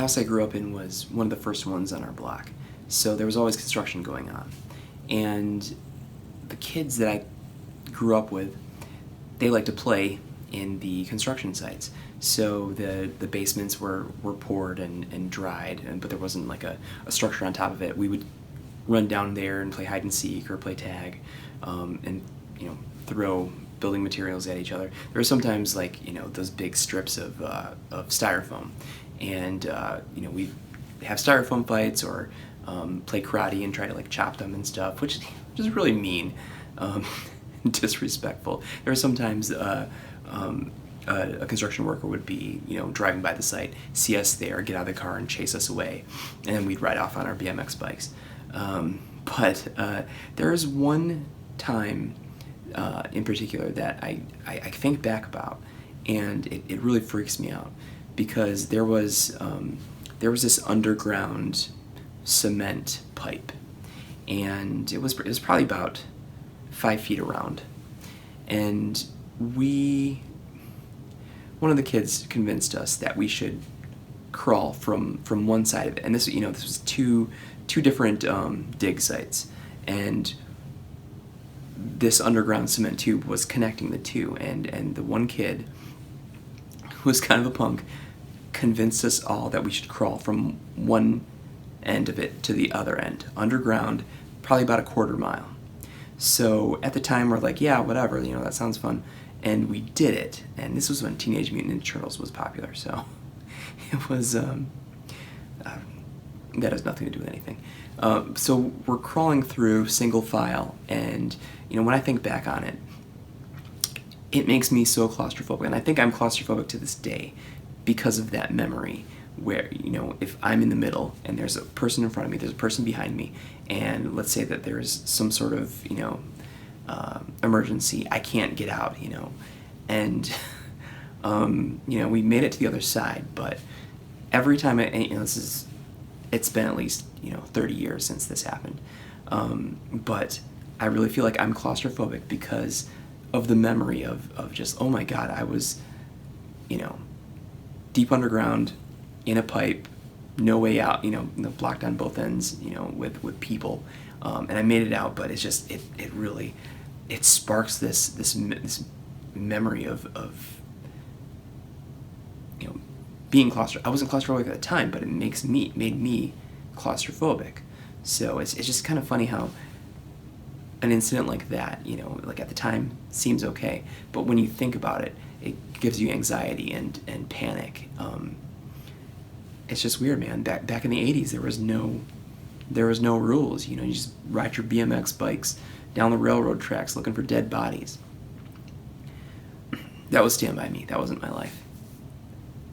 house I grew up in was one of the first ones on our block, so there was always construction going on. And the kids that I grew up with, they like to play in the construction sites. So the basements were poured and dried, but there wasn't like a structure on top of it. We would run down there and play hide and seek or play tag, and throw building materials at each other. There were sometimes like those big strips of styrofoam, and we have styrofoam fights or play karate and try to like chop them and stuff, which is really mean, disrespectful. There were sometimes a construction worker would be driving by the site, see us there, get out of the car and chase us away, and then we'd ride off on our BMX bikes. But there is one time in particular that I think back about, and it really freaks me out, because there was this underground cement pipe, and it was probably about 5 feet around, and one of the kids convinced us that we should crawl from one side of it, and this was two different dig sites, and this underground cement tube was connecting the two, and the one kid, who was kind of a punk, convinced us all that we should crawl from one end of it to the other end, underground, probably about a quarter mile. So at the time we're like, yeah, whatever, that sounds fun, and we did it. And this was when Teenage Mutant Ninja Turtles was popular, so it was that has nothing to do with anything. So we're crawling through single file, and when I think back on it, it makes me so claustrophobic, and I think I'm claustrophobic to this day because of that memory where, if I'm in the middle and there's a person in front of me, there's a person behind me, and let's say that there's some sort of, emergency, I can't get out, and, we made it to the other side, but every time it's been at least, 30 years since this happened, but I really feel like I'm claustrophobic because of the memory of just, oh my God, I was, deep underground, in a pipe, no way out, blocked on both ends, with people, and I made it out, but it's just, it really, it sparks this memory of being claustrophobic. I wasn't claustrophobic at the time, but it made me claustrophobic. So it's just kind of funny how an incident like that, like at the time seems okay, but when you think about it, it gives you anxiety and panic. It's just weird, man. Back in the 80s, there was no rules. You just ride your BMX bikes down the railroad tracks looking for dead bodies. That was Stand By Me. That wasn't my life.